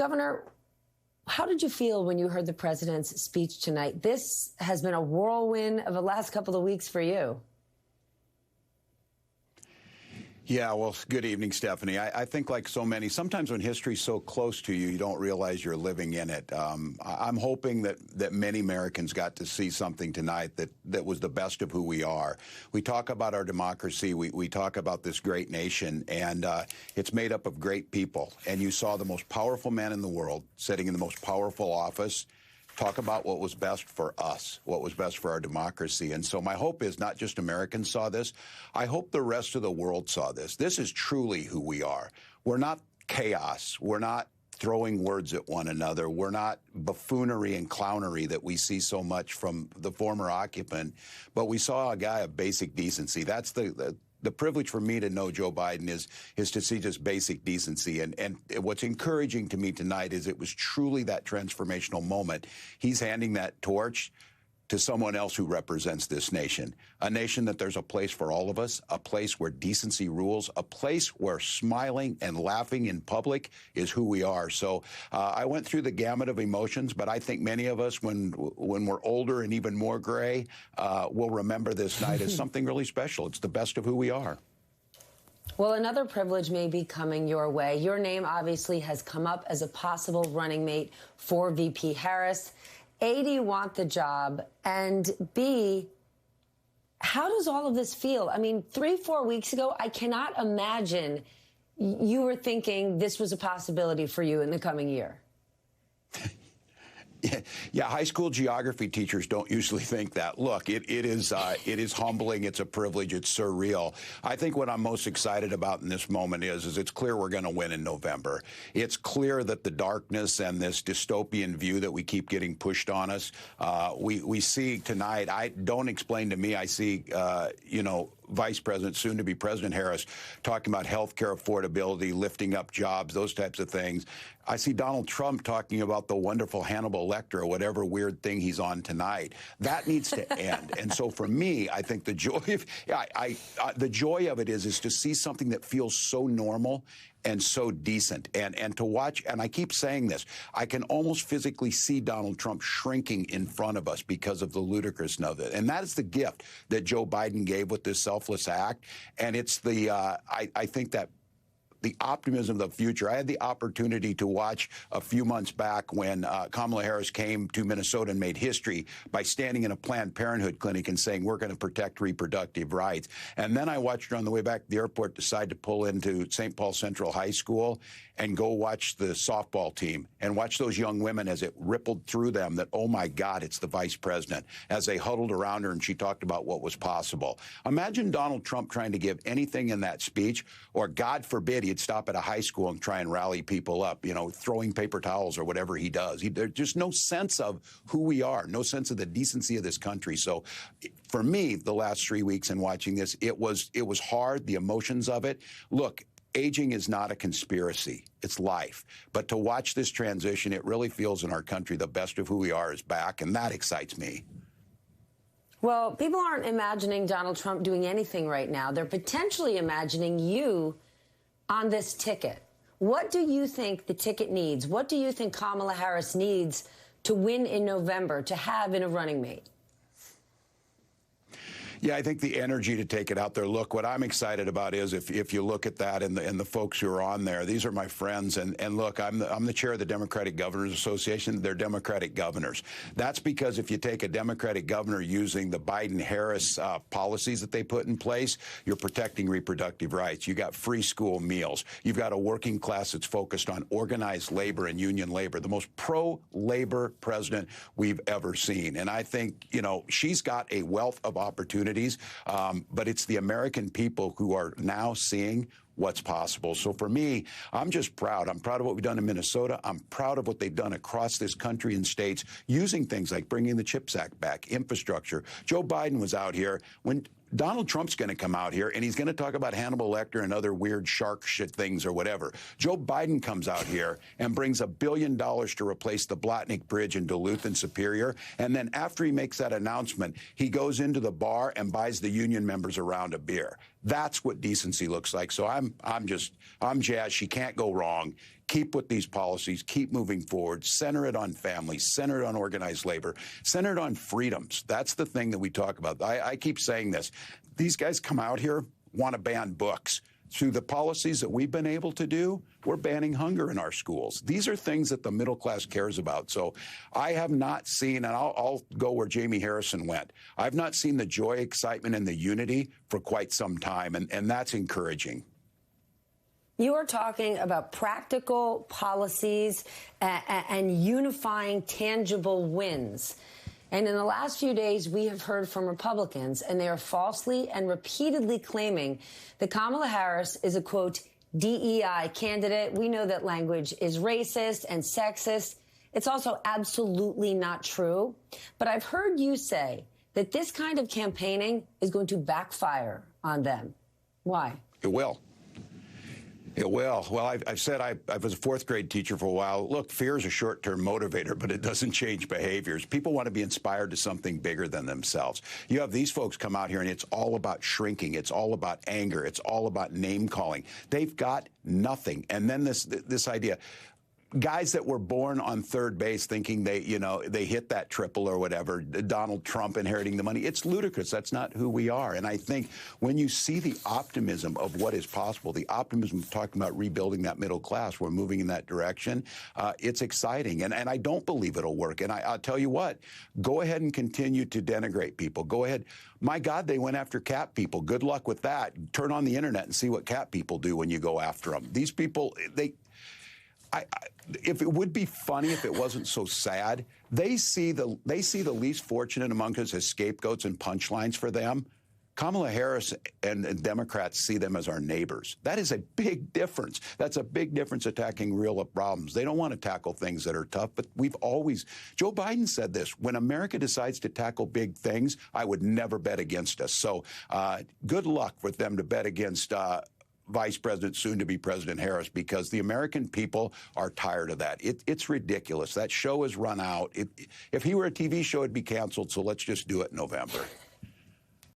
Governor, how did you feel when you heard the president's speech tonight? This has been a whirlwind of the last couple of weeks for you. Yeah, well, good evening, Stephanie. I think like so many, sometimes when history's so close to you, you don't realize you're living in it. I'm hoping that many Americans got to see something tonight that was the best of who we are. We talk about our democracy. We talk about this great nation, and it's made up of great people. And you saw the most powerful man in the world sitting in the most powerful office talk about what was best for us, what was best for our democracy. And so my hope is not just Americans saw this. I hope the rest of the world saw this. This is truly who we are. We're not chaos. We're not throwing words at one another. We're not buffoonery and clownery that we see so much from the former occupant. But we saw a guy of basic decency. That's the privilege for me to know Joe Biden is to see just basic decency. And what's encouraging to me tonight is it was truly that transformational moment. He's handing that torch to someone else who represents this nation, a nation that there's a place for all of us, a place where decency rules, a place where smiling and laughing in public is who we are. So I went through the gamut of emotions, but I think many of us, when we're older and even more gray, will remember this night as something really special. It's the best of who we are. Well, another privilege may be coming your way. Your name obviously has come up as a possible running mate for VP Harris. A, do you want the job? And B, how does all of this feel? I mean, 3-4 weeks ago, I cannot imagine you were thinking this was a possibility for you in the coming year. Yeah, high school geography teachers don't usually think that. Look, it is humbling. It's a privilege. It's surreal. I think what I'm most excited about in this moment is it's clear we're going to win in November. It's clear that the darkness and this dystopian view that we keep getting pushed on us, we see tonight. Don't explain to me. I see, Vice President, soon to be President Harris, talking about health care affordability, lifting up jobs, those types of things. I see Donald Trump talking about the wonderful Hannibal Lecter or whatever weird thing he's on tonight. That needs to end. And so for me, I think the joy of it is to see something that feels so normal and so decent, and to watch, and I keep saying this, I can almost physically see Donald Trump shrinking in front of us because of the ludicrousness of it. And that is the gift that Joe Biden gave with this selfless act. And it's I think that the optimism of the future. I had the opportunity to watch a few months back when Kamala Harris came to Minnesota and made history by standing in a Planned Parenthood clinic and saying, we're going to protect reproductive rights. And then I watched her on the way back to the airport decide to pull into St. Paul Central High School and go watch the softball team and watch those young women as it rippled through them that, oh, my God, it's the vice president, as they huddled around her and she talked about what was possible. Imagine Donald Trump trying to give anything in that speech, or God forbid he'd stop at a high school and try and rally people up, throwing paper towels or whatever he does. There's just no sense of who we are, no sense of the decency of this country. So for me, the last 3 weeks in watching this, it was hard, the emotions of it. Look, aging is not a conspiracy. It's life. But to watch this transition, it really feels in our country the best of who we are is back, and that excites me. Well, people aren't imagining Donald Trump doing anything right now. They're potentially imagining you on this ticket. What do you think the ticket needs? What do you think Kamala Harris needs to win in November, to have in a running mate? Yeah, I think the energy to take it out there. Look, what I'm excited about is if you look at that and the folks who are on there, these are my friends. And look, I'm the chair of the Democratic Governors Association. They're Democratic governors. That's because if you take a Democratic governor using the Biden-Harris policies that they put in place, you're protecting reproductive rights. You got free school meals. You've got a working class that's focused on organized labor and union labor, the most pro-labor president we've ever seen. And I think, she's got a wealth of opportunities. But it's the American people who are now seeing what's possible. So for me, I'm just proud. I'm proud of what we've done in Minnesota. I'm proud of what they've done across this country and states using things like bringing the CHIPS Act back, infrastructure. Joe Biden was out here when Donald Trump's going to come out here and he's going to talk about Hannibal Lecter and other weird shark shit things or whatever. Joe Biden comes out here and brings $1 billion to replace the Blatnick Bridge in Duluth and Superior. And then after he makes that announcement, he goes into the bar and buys the union members a round of beer. That's what decency looks like. So I'm jazzed. She can't go wrong. keep with these policies, keep moving forward, center it on families, center it on organized labor, center it on freedoms. That's the thing that we talk about. I keep saying this. These guys come out here, want to ban books. Through the policies that we've been able to do, we're banning hunger in our schools. These are things that the middle class cares about. So I have not seen, and I'll go where Jamie Harrison went, I've not seen the joy, excitement, and the unity for quite some time, and that's encouraging. You are talking about practical policies and unifying tangible wins. And in the last few days, we have heard from Republicans, and they are falsely and repeatedly claiming that Kamala Harris is a, quote, DEI candidate. We know that language is racist and sexist. It's also absolutely not true. But I've heard you say that this kind of campaigning is going to backfire on them. Why? It will. It will. Well, I've said I was a fourth grade teacher for a while. Look, fear is a short-term motivator, but it doesn't change behaviors. People want to be inspired to something bigger than themselves. You have these folks come out here, and it's all about shrinking. It's all about anger. It's all about name-calling. They've got nothing. And then this idea. Guys that were born on third base thinking they hit that triple or whatever, Donald Trump inheriting the money. It's ludicrous. That's not who we are. And I think when you see the optimism of what is possible, the optimism of talking about rebuilding that middle class, we're moving in that direction, it's exciting. And I don't believe it'll work. And I'll tell you what, go ahead and continue to denigrate people. Go ahead. My God, they went after cat people. Good luck with that. Turn on the internet and see what cat people do when you go after them. These people, if it would be funny if it wasn't so sad, they see the least fortunate among us as scapegoats and punchlines for them. Kamala Harris and Democrats see them as our neighbors. That is a big difference. That's a big difference attacking real problems. They don't want to tackle things that are tough, but Joe Biden said this, when America decides to tackle big things, I would never bet against us. So good luck with them to bet against Vice President, soon-to-be President Harris, because the American people are tired of that. It's ridiculous. That show has run out. If he were a TV show, it'd be canceled, so let's just do it in November.